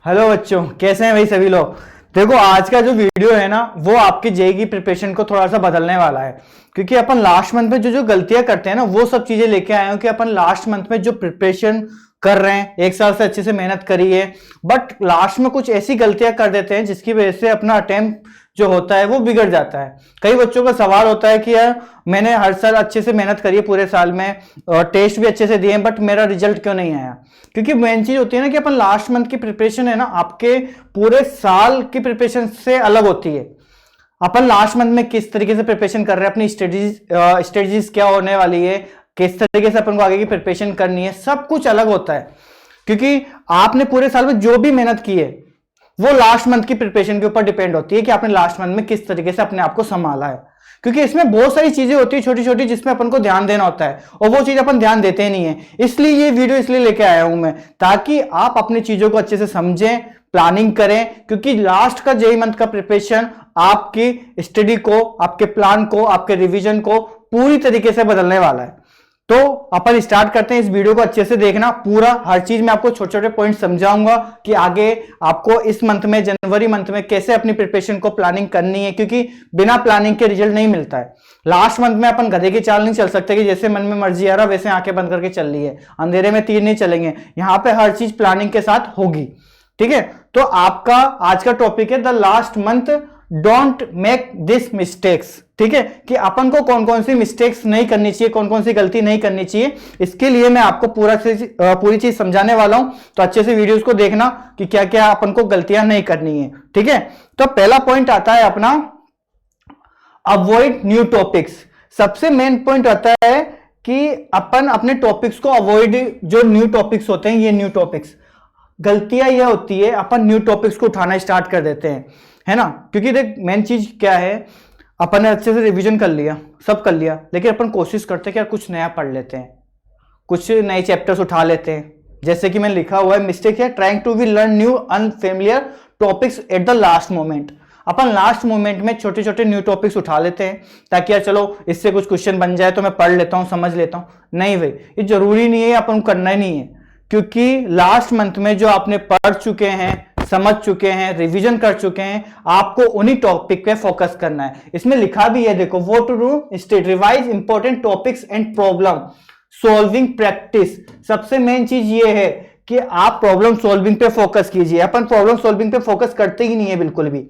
Hello बच्चों, कैसे हैं भाई सभी लोग। देखो, आज का जो वीडियो है ना वो आपके जेईई की प्रिपरेशन को थोड़ा सा बदलने वाला है। क्योंकि अपन लास्ट मंथ में जो जो गलतियां करते हैं ना वो सब चीजें लेके आए हैं कि अपन लास्ट मंथ में जो प्रिपरेशन कर रहे हैं, एक साल से अच्छे से मेहनत करी है, बट लास्ट में कुछ ऐसी गलतियां कर देते हैं जिसकी वजह से अपना अटेम्प्ट जो होता है वो बिगड़ जाता है। कई बच्चों का सवाल होता है कि यार मैंने हर साल अच्छे से मेहनत करी है पूरे साल में और टेस्ट भी अच्छे से दिए बट मेरा रिजल्ट क्यों नहीं आया। क्योंकि मेन चीज होती है ना कि अपन लास्ट मंथ की प्रिपरेशन है ना आपके पूरे साल की प्रिपरेशन से अलग होती है। अपन लास्ट मंथ में किस तरीके से प्रिपरेशन कर रहे हैं, अपनी स्ट्रेटजीज क्या होने वाली है, किस तरीके से अपन को आगे की प्रिपरेशन करनी है, सब कुछ अलग होता है। क्योंकि आपने पूरे साल में जो भी मेहनत की है वो लास्ट मंथ की प्रिपरेशन के ऊपर डिपेंड होती है कि आपने लास्ट मंथ में किस तरीके से अपने आप को संभाला है। क्योंकि इसमें बहुत सारी चीजें होती है छोटी छोटी जिसमें अपन को ध्यान देना होता है और वो चीज अपन ध्यान देते नहीं है। इसलिए ये वीडियो इसलिए लेके आया हूं मैं, ताकि आप अपनी चीजों को अच्छे से समझें, प्लानिंग करें। क्योंकि लास्ट का जेईई मंथ का प्रिपरेशन आपकी स्टडी को, आपके प्लान को, आपके रिविजन को पूरी तरीके से बदलने वाला है। तो अपन स्टार्ट करते हैं। इस वीडियो को अच्छे से देखना, पूरा हर चीज में आपको छोटे छोटे पॉइंट समझाऊंगा कि आगे आपको इस मंथ में, जनवरी मंथ में कैसे अपनी प्रिपरेशन को प्लानिंग करनी है। क्योंकि बिना प्लानिंग के रिजल्ट नहीं मिलता है। लास्ट मंथ में अपन गधे की चाल नहीं चल सकते कि जैसे मन में मर्जी आ रहा वैसे आंखें बंद करके चल रही है, अंधेरे में तीर नहीं चलेंगे। यहां पे हर चीज प्लानिंग के साथ होगी। ठीक है, तो आपका आज का टॉपिक है the last month don't make this mistakes. ठीक है, कि अपन को कौन कौन सी मिस्टेक्स नहीं करनी चाहिए, कौन कौन सी गलती नहीं करनी चाहिए। इसके लिए मैं आपको पूरी चीज समझाने वाला हूं। तो अच्छे से वीडियोस को देखना कि क्या क्या अपन को गलतियां नहीं करनी है। ठीक है, तो पहला पॉइंट आता है अपना अवॉइड न्यू टॉपिक्स। सबसे मेन पॉइंट आता है कि अपन अपने टॉपिक्स को अवॉइड, जो न्यू टॉपिक्स होते हैं, ये न्यू टॉपिक्स, गलतियां यह होती है अपन न्यू टॉपिक्स को उठाना स्टार्ट कर देते हैं, है ना। क्योंकि देख मेन चीज क्या है, अपन ने अच्छे से रिवीजन कर लिया, सब कर लिया, लेकिन अपन कोशिश करते हैं कि यार कुछ नया पढ़ लेते हैं, कुछ नए चैप्टर्स उठा लेते हैं। जैसे कि मैंने लिखा हुआ है, मिस्टेक है trying to be learn new unfamiliar topics at the last moment. अपन लास्ट मोमेंट में छोटे छोटे न्यू टॉपिक्स उठा लेते हैं ताकि यार चलो इससे कुछ क्वेश्चन बन जाए तो मैं पढ़ लेता हूं, समझ लेता हूं। नहीं भाई, ये जरूरी नहीं है, अपन को करना ही नहीं है। क्योंकि लास्ट मंथ में जो आपने पढ़ चुके हैं, समझ चुके हैं, रिवीजन कर चुके हैं, आपको उन्हीं टॉपिक पे फोकस करना है। इसमें लिखा भी है, देखो, what to do state revise important topics and problem solving practice. सबसे मेन चीज ये है कि आप प्रॉब्लम सॉल्विंग पे फोकस कीजिए। अपन प्रॉब्लम सॉल्विंग पे फोकस करते ही नहीं है बिल्कुल भी,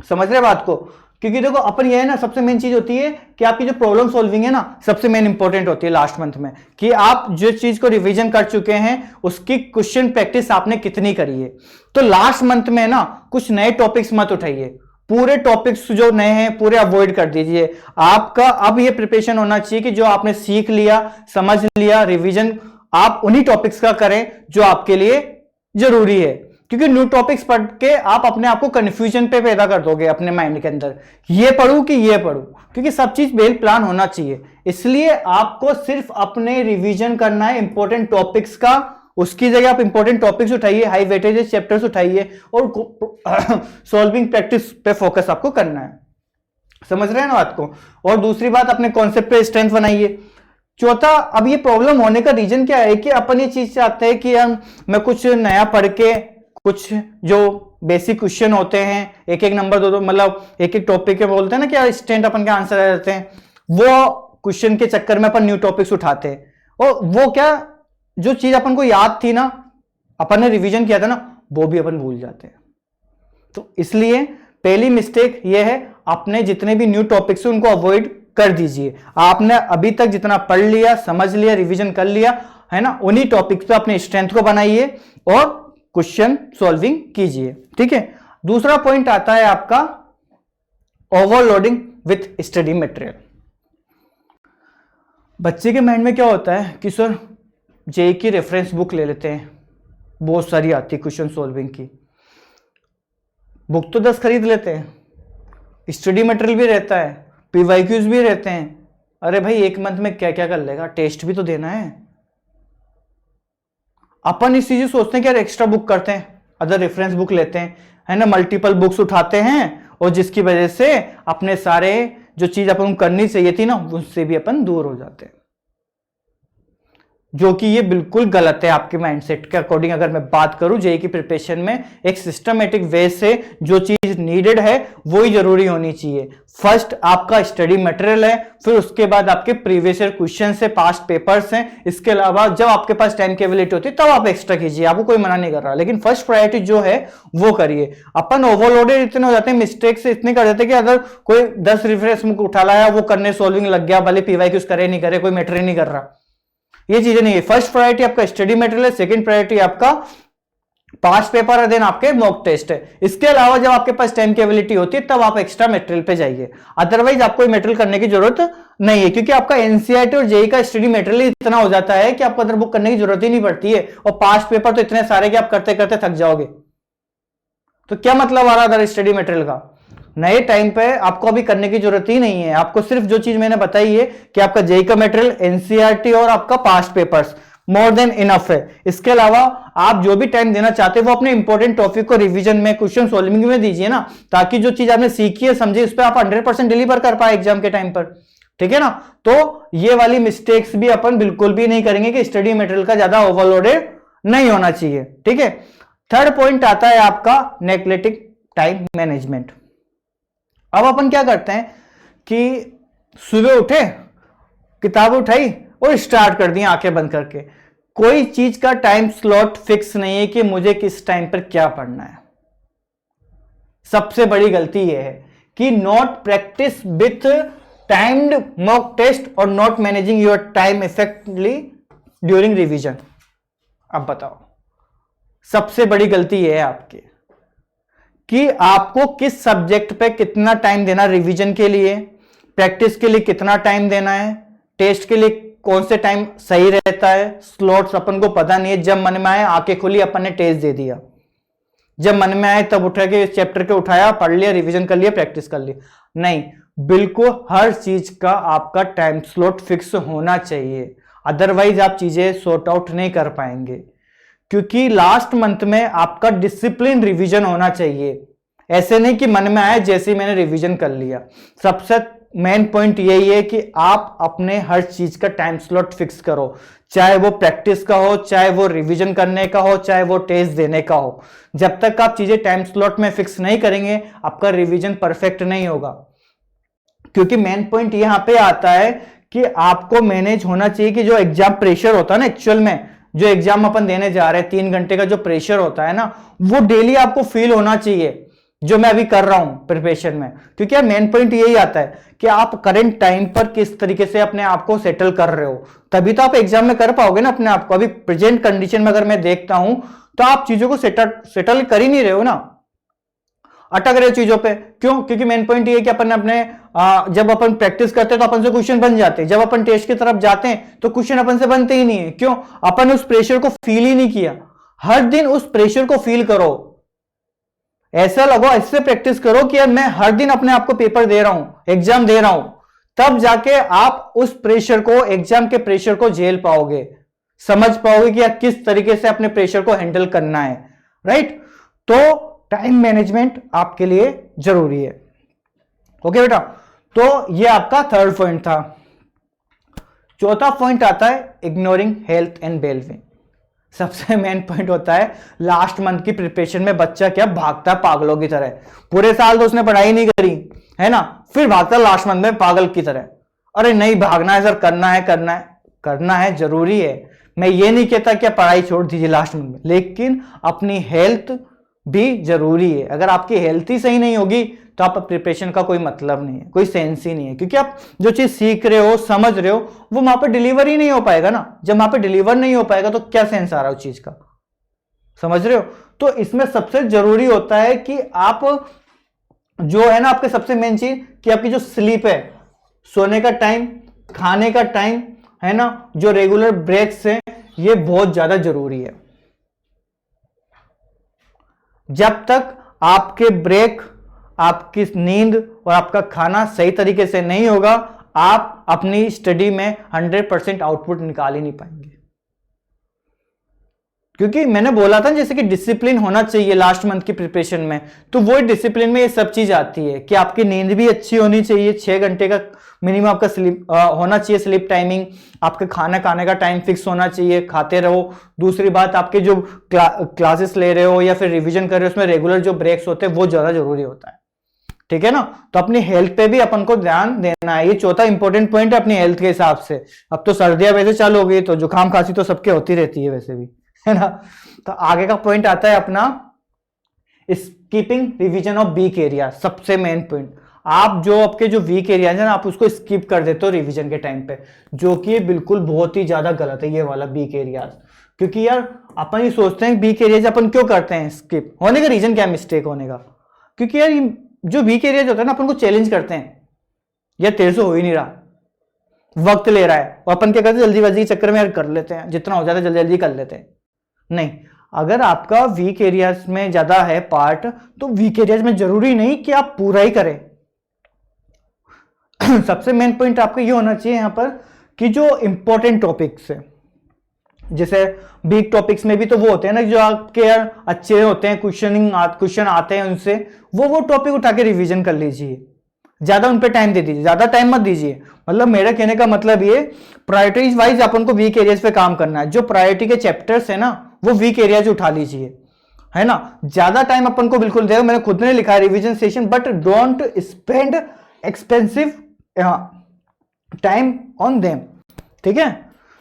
समझ रहे बात को। क्योंकि देखो अपन ये है ना, सबसे मेन चीज होती है कि आपकी जो प्रॉब्लम सॉल्विंग है ना, सबसे मेन इंपॉर्टेंट होती है लास्ट मंथ में, कि आप जो चीज को रिवीजन कर चुके हैं उसकी क्वेश्चन प्रैक्टिस आपने कितनी करी है। तो लास्ट मंथ में ना कुछ नए टॉपिक्स मत उठाइए, पूरे टॉपिक्स जो नए हैं पूरे अवॉइड कर दीजिए। आपका अब ये प्रिपरेशन होना चाहिए कि जो आपने सीख लिया, समझ लिया, रिवीजन आप उन्हीं टॉपिक्स का करें जो आपके लिए जरूरी है। क्योंकि न्यू टॉपिक्स पढ़ के आप अपने आप को कंफ्यूजन पे पैदा कर दोगे अपने माइंड के अंदर, ये पढ़ूं कि ये पढ़ूं। क्योंकि सब चीज वेल प्लान होना चाहिए। इसलिए आपको सिर्फ अपने रिवीजन करना है इंपॉर्टेंट टॉपिक्स का। उसकी जगह आप इंपॉर्टेंट टॉपिक्स उठाइए, हाई वेटेज चैप्टर्स उठाइए और सॉल्विंग प्रैक्टिस पे फोकस आपको करना है। समझ रहे हैं ना बात को। और दूसरी बात, अपने कॉन्सेप्ट पे स्ट्रेंथ बनाइए। चौथा, अब ये प्रॉब्लम होने का रीजन क्या है कि अपन ये चीज चाहते हैं कि मैं कुछ नया पढ़ के, कुछ जो बेसिक क्वेश्चन होते हैं, एक एक नंबर दो, मतलब एक एक टॉपिक के बोलते हैं ना कि स्टैंड अपन के आंसर आ जाते हैं, वो क्वेश्चन के चक्कर में अपन न्यू टॉपिक्स उठाते हैं। और वो क्या, जो चीज अपन को याद थी ना, अपन ने रिवीजन किया था ना, वो भी अपन भूल जाते हैं। तो इसलिए पहली मिस्टेक ये है, अपने जितने भी न्यू टॉपिक्स हैं उनको अवॉइड कर दीजिए। आपने अभी तक जितना पढ़ लिया, समझ लिया, रिवीजन कर लिया है ना, उन्हीं टॉपिक्स पे अपने स्ट्रेंथ को बनाइए और क्वेश्चन सॉल्विंग कीजिए। ठीक है, दूसरा पॉइंट आता है आपका ओवरलोडिंग विथ स्टडी मटेरियल। बच्चे के माइंड में क्या होता है कि सर जेईई की रेफरेंस बुक ले लेते हैं, बहुत सारी आती है क्वेश्चन सॉल्विंग की, बुक तो 10 खरीद लेते हैं, स्टडी मटेरियल भी रहता है, पीवाईक्यूज भी रहते हैं। अरे भाई, एक मंथ में क्या क्या कर लेगा, टेस्ट भी तो देना है। अपन इस चीज सोचते हैं कि यार एक्स्ट्रा बुक करते हैं, अदर रेफरेंस बुक लेते हैं, है ना, मल्टीपल बुक्स उठाते हैं, और जिसकी वजह से अपने सारे जो चीज अपन करनी चाहिए थी ना, उससे भी अपन दूर हो जाते हैं। जो कि ये बिल्कुल गलत है आपके माइंडसेट के अकॉर्डिंग। अगर मैं बात करूं जेई की प्रिपरेशन में एक सिस्टमेटिक वे से जो चीज नीडेड है वो ही जरूरी होनी चाहिए। फर्स्ट आपका स्टडी मटेरियल है, फिर उसके बाद आपके प्रीवियस ईयर क्वेश्चन है, पास्ट पेपर्स हैं। इसके अलावा जब आपके पास टाइम की अवेलेबिलिटी होती है तब आप एक्स्ट्रा कीजिए, आपको कोई मना नहीं कर रहा, लेकिन फर्स्ट प्रायोरिटी जो है वो करिए। अपन ओवरलोडेड इतने हो जाते हैं, मिस्टेक से इतने कर देते हैं कि अगर कोई 10 रिफरेंस बुक उठा लाया वो करने सॉल्विंग लग गया, भले पीवाईक्यूज करे नहीं करे कोई मैटर ही नहीं कर रहा। ये चीजें नहीं है। फर्स्ट प्रायोरिटी आपका स्टडी मटेरियल है, सेकंड प्रायोरिटी आपका पास्ट पेपर है, देन आपके मॉक टेस्ट है। इसके अलावा जब आपके पास टाइम की अवेलेबिलिटी होती है तब आप एक्स्ट्रा मटेरियल पे जाइए, अदरवाइज आपको मटेरियल करने की जरूरत नहीं है, क्योंकि आपका एनसीईआरटी और जेई का स्टडी मटेरियल इतना हो जाता है कि आपको अदर बुक करने की जरूरत ही नहीं पड़ती है, और पास्ट पेपर तो इतने सारे कि आप करते करते थक जाओगे। तो क्या मतलब आ रहा अदर स्टडी मटेरियल का? नए टाइम पे आपको अभी करने की जरूरत ही नहीं है। आपको सिर्फ जो चीज मैंने बताई है कि आपका जेई का मटेरियल, एनसीईआरटी और आपका past papers more than enough है। इसके अलावा आप जो भी टाइम देना चाहते हैं वो अपने इंपॉर्टेंट टॉपिक को रिवीजन में, क्वेश्चन सॉल्विंग में दीजिए ना, ताकि जो चीज आपने सीखी है समझी उस पर आप 100% डिलीवर कर पाए एग्जाम के टाइम पर। ठीक है ना? तो ये वाली मिस्टेक्स भी अपन बिल्कुल भी नहीं करेंगे कि स्टडी मटेरियल का ज्यादा ओवरलोडेड नहीं होना चाहिए। ठीक है। थर्ड पॉइंट आता है आपका नेग्लेक्टिंग टाइम मैनेजमेंट। अब अपन क्या करते हैं कि सुबह उठे, किताब उठाई और स्टार्ट कर दिया आंखें बंद करके। कोई चीज का टाइम स्लॉट फिक्स नहीं है कि मुझे किस टाइम पर क्या पढ़ना है। सबसे बड़ी गलती यह है कि not practice with timed mock test और not managing your time effectively during revision. अब बताओ, सबसे बड़ी गलती यह है आपकी कि आपको किस सब्जेक्ट पे कितना टाइम देना, रिवीजन के लिए, प्रैक्टिस के लिए कितना टाइम देना है, टेस्ट के लिए कौन से टाइम सही रहता है। स्लॉट्स अपन को पता नहीं है। जब मन में आए आंखें खुली अपन ने टेस्ट दे दिया, जब मन में आए तब उठा के चैप्टर के उठाया, पढ़ लिया, रिवीजन कर लिया, प्रैक्टिस कर लिया। नहीं, बिल्कुल हर चीज का आपका टाइम स्लॉट फिक्स होना चाहिए, अदरवाइज आप चीजें सॉर्ट आउट नहीं कर पाएंगे। क्योंकि लास्ट मंथ में आपका डिसिप्लिन रिवीजन होना चाहिए। ऐसे नहीं कि मन में आया जैसे ही मैंने रिवीजन कर लिया। सबसे मेन पॉइंट यही है कि आप अपने हर चीज का टाइम स्लॉट फिक्स करो, चाहे वो प्रैक्टिस का हो, चाहे वो रिवीजन करने का हो, चाहे वो टेस्ट देने का हो। जब तक आप चीजें टाइम स्लॉट में फिक्स नहीं करेंगे आपका रिवीजन परफेक्ट नहीं होगा। क्योंकि मेन पॉइंट यहां पे आता है कि आपको मैनेज होना चाहिए कि जो एग्जाम प्रेशर होता है ना, एक्चुअल में जो एग्जाम अपन देने जा रहे हैं 3 घंटे का जो प्रेशर होता है ना, वो डेली आपको फील होना चाहिए, जो मैं अभी कर रहा हूं प्रिपरेशन में। क्योंकि यार मेन पॉइंट यही आता है कि आप करंट टाइम पर किस तरीके से अपने आप को सेटल कर रहे हो, तभी तो आप एग्जाम में कर पाओगे ना अपने आप को। अभी प्रेजेंट कंडीशन में अगर मैं देखता हूं तो आप चीजों को सेटल कर ही नहीं रहे हो ना, अटक रहे हो चीजों पे। क्यों? क्योंकि मेन पॉइंट ये है कि अपन अपने जब अपन प्रैक्टिस करते हैं तो अपन से क्वेश्चन बन जाते हैं, जब अपन टेस्ट की तरफ जाते हैं तो क्वेश्चन अपन से बनते ही नहीं है। क्यों? अपन उस प्रेशर को फील ही नहीं किया। हर दिन उस प्रेशर को फील करो, ऐसा लगो, ऐसे प्रैक्टिस करो कि यार मैं हर दिन अपने आप को पेपर दे रहा हूं, एग्जाम दे रहा हूं, तब जाके आप उस प्रेशर को, एग्जाम के प्रेशर को झेल पाओगे, समझ पाओगे कि यार किस तरीके से अपने प्रेशर को हैंडल करना है। राइट? तो टाइम मैनेजमेंट आपके लिए जरूरी है। ओके बेटा, तो ये आपका थर्ड पॉइंट था। चौथा पॉइंट आता है इग्नोरिंग हेल्थ एंड वेलबींग। सबसे मेन पॉइंट होता है लास्ट मंथ की प्रिपरेशन में बच्चा क्या भागता है पागलों की तरह। पूरे साल तो उसने पढ़ाई नहीं करी है ना, फिर भागता है लास्ट मंथ में पागल की तरह। अरे नहीं, भागना है सर, करना है, करना है, करना है, जरूरी है। मैं ये नहीं कहता कि पढ़ाई छोड़ दीजिए लास्ट मंथ में, लेकिन अपनी हेल्थ भी जरूरी है। अगर आपकी हेल्थ ही सही नहीं होगी तो आप प्रिपरेशन का कोई मतलब नहीं है, कोई सेंस ही नहीं है। क्योंकि आप जो चीज सीख रहे हो, समझ रहे हो, वो वहां पे डिलीवर ही नहीं हो पाएगा ना। जब वहां पे डिलीवर नहीं हो पाएगा तो क्या सेंस आ रहा है उस चीज का? समझ रहे हो? तो इसमें सबसे जरूरी होता है कि आप जो है ना, आपके सबसे मेन चीज कि आपकी जो स्लीप है, सोने का टाइम, खाने का टाइम है ना, जो रेगुलर ब्रेक्स है, ये बहुत ज्यादा जरूरी है। जब तक आपके ब्रेक, आपकी नींद और आपका खाना सही तरीके से नहीं होगा, आप अपनी स्टडी में 100% आउटपुट निकाल ही नहीं पाएंगे। क्योंकि मैंने बोला था जैसे कि डिसिप्लिन होना चाहिए लास्ट मंथ की प्रिपरेशन में, तो वो डिसिप्लिन में ये सब चीज आती है कि आपकी नींद भी अच्छी होनी चाहिए, 6 घंटे का मिनिमम आपका स्लीप होना चाहिए, स्लीप टाइमिंग, आपके खाना खाने का टाइम फिक्स होना चाहिए, खाते रहो। दूसरी बात, आपके जो क्लासेस ले रहे हो या फिर रिवीजन कर रहे हो उसमें रेगुलर जो ब्रेक्स होते हैं वो ज्यादा जरूरी होता है, ठीक है ना। तो अपनी हेल्थ पे भी अपन को ध्यान देना है, ये चौथा इंपॉर्टेंट पॉइंट है अपनी हेल्थ के हिसाब से। अब तो सर्दियां वैसे चालू हो गई तो जुकाम खांसी तो सबके होती रहती है वैसे भी, है ना। तो आगे का पॉइंट आता है अपना skipping revision of weak area. सबसे मेन पॉइंट, आप जो आपके जो वीक एरिया है ना आप उसको स्किप कर देते हो रिवीजन के टाइम पे, जो कि बिल्कुल बहुत ही ज्यादा गलत है ये वाला वीक एरियाज। क्योंकि यार अपन ये सोचते हैं वीक एरियाज अपन क्यों करते हैं स्किप, होने का रीजन क्या, मिस्टेक होने का, क्योंकि यार जो वीक एरियाज होता है ना अपन को चैलेंज करते हैं, यार तेरे से हो ही नहीं रहा, वक्त ले रहा है, और अपन क्या करते हैं जल्दीबाजी के चक्कर में यार कर लेते हैं, जितना हो जाता है जल्दी जल्दी कर लेते हैं। नहीं, अगर आपका वीक एरियाज में ज्यादा है पार्ट, तो वीक एरियाज में जरूरी नहीं कि आप पूरा ही करें। सबसे मेन पॉइंट आपका ये होना चाहिए यहां पर कि जो इंपॉर्टेंट टॉपिक्स है, जैसे बिग टॉपिक्स में भी तो वो होते हैं ना जो आपके यार अच्छे होते हैं, क्वेश्चन आते हैं उनसे, वो टॉपिक उठा के रिवीजन कर लीजिए, ज्यादा उन पे टाइम दे दीजिए, ज्यादा टाइम मत दीजिए। मतलब मेरा कहने का मतलब ये, प्रायोरिटीज वाइज अपन को वीक एरियाज पे काम करना है, जो प्रायोरिटी के चैप्टर्स है ना वो वीक एरियाज उठा लीजिए, है ना। ज्यादा टाइम अपन को बिल्कुल दे, मैंने खुद ने लिखा है revision session, but don't spend expensive time on them, ठीक है।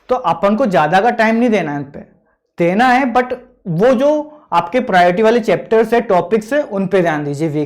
तो अपन को ज्यादा का टाइम नहीं देना है इन पे, देना है बट वो जो आपके प्रायोरिटी वाले चैप्टर्स है, टॉपिक्स है, उन पे ध्यान दीजिए वीक